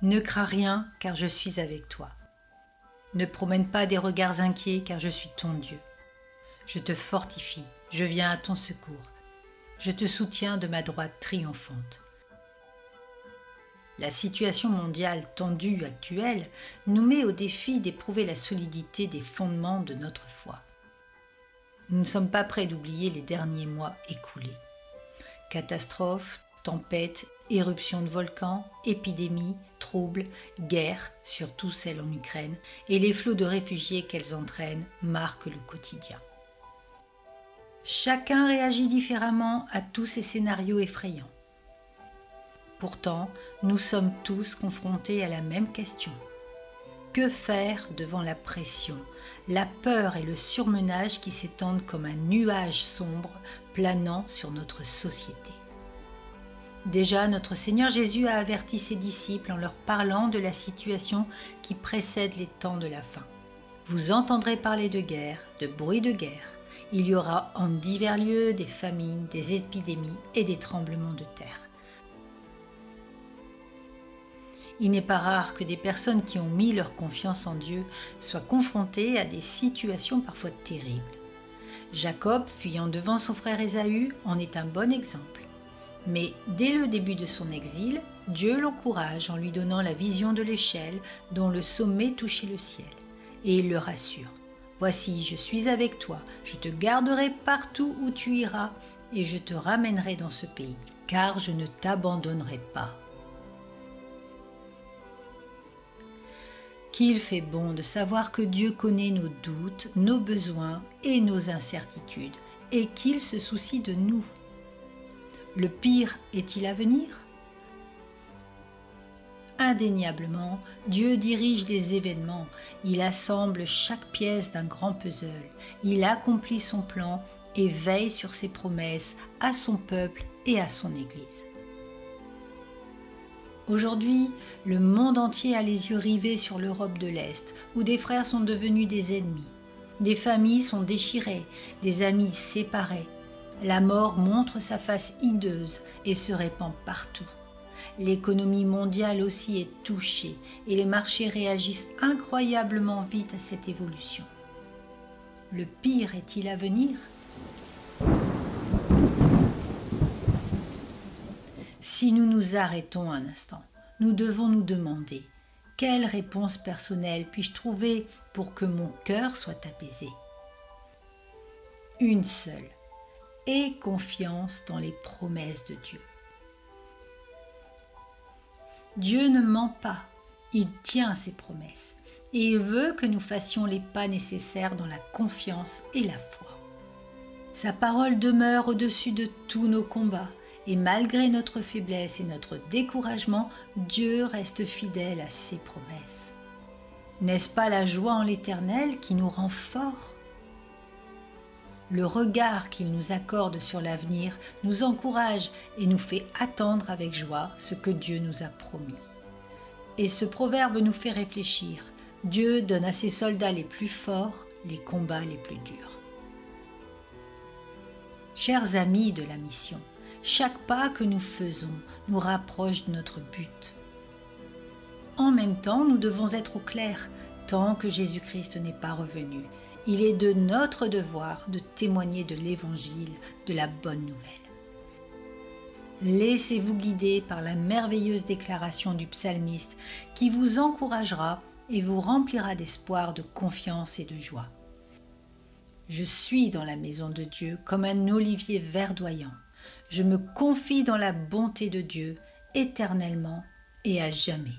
Ne crains rien, car je suis avec toi. Ne promène pas des regards inquiets, car je suis ton Dieu. Je te fortifie, je viens à ton secours. Je te soutiens de ma droite triomphante. La situation mondiale tendue actuelle nous met au défi d'éprouver la solidité des fondements de notre foi. Nous ne sommes pas prêts d'oublier les derniers mois écoulés. Catastrophes, tempêtes, éruptions de volcans, épidémies, troubles, guerres, surtout celles en Ukraine, et les flots de réfugiés qu'elles entraînent marquent le quotidien. Chacun réagit différemment à tous ces scénarios effrayants. Pourtant, nous sommes tous confrontés à la même question. Que faire devant la pression, la peur et le surmenage qui s'étendent comme un nuage sombre planant sur notre société? Déjà, notre Seigneur Jésus a averti ses disciples en leur parlant de la situation qui précède les temps de la fin. Vous entendrez parler de guerre, de bruit de guerre. Il y aura en divers lieux des famines, des épidémies et des tremblements de terre. Il n'est pas rare que des personnes qui ont mis leur confiance en Dieu soient confrontées à des situations parfois terribles. Jacob, fuyant devant son frère Ésaü, en est un bon exemple. Mais dès le début de son exil, Dieu l'encourage en lui donnant la vision de l'échelle dont le sommet touchait le ciel. Et il le rassure. « Voici, je suis avec toi, je te garderai partout où tu iras et je te ramènerai dans ce pays, car je ne t'abandonnerai pas. » Qu'il fait bon de savoir que Dieu connaît nos doutes, nos besoins et nos incertitudes, et qu'il se soucie de nous. Le pire est-il à venir? Indéniablement, Dieu dirige les événements, il assemble chaque pièce d'un grand puzzle, il accomplit son plan et veille sur ses promesses à son peuple et à son Église. Aujourd'hui, le monde entier a les yeux rivés sur l'Europe de l'Est, où des frères sont devenus des ennemis. Des familles sont déchirées, des amis séparés. La mort montre sa face hideuse et se répand partout. L'économie mondiale aussi est touchée et les marchés réagissent incroyablement vite à cette évolution. Le pire est-il à venir ? Si nous nous arrêtons un instant, nous devons nous demander quelle réponse personnelle puis-je trouver pour que mon cœur soit apaisé ? Une seule, aie confiance dans les promesses de Dieu. Dieu ne ment pas, il tient ses promesses et il veut que nous fassions les pas nécessaires dans la confiance et la foi. Sa parole demeure au-dessus de tous nos combats. Et malgré notre faiblesse et notre découragement, Dieu reste fidèle à ses promesses. N'est-ce pas la joie en l'Éternel qui nous rend forts ? Le regard qu'il nous accorde sur l'avenir nous encourage et nous fait attendre avec joie ce que Dieu nous a promis. Et ce proverbe nous fait réfléchir. Dieu donne à ses soldats les plus forts les combats les plus durs. Chers amis de la mission, chaque pas que nous faisons nous rapproche de notre but. En même temps, nous devons être au clair, tant que Jésus-Christ n'est pas revenu. Il est de notre devoir de témoigner de l'Évangile, de la bonne nouvelle. Laissez-vous guider par la merveilleuse déclaration du psalmiste qui vous encouragera et vous remplira d'espoir, de confiance et de joie. Je suis dans la maison de Dieu comme un olivier verdoyant. Je me confie dans la bonté de Dieu éternellement et à jamais.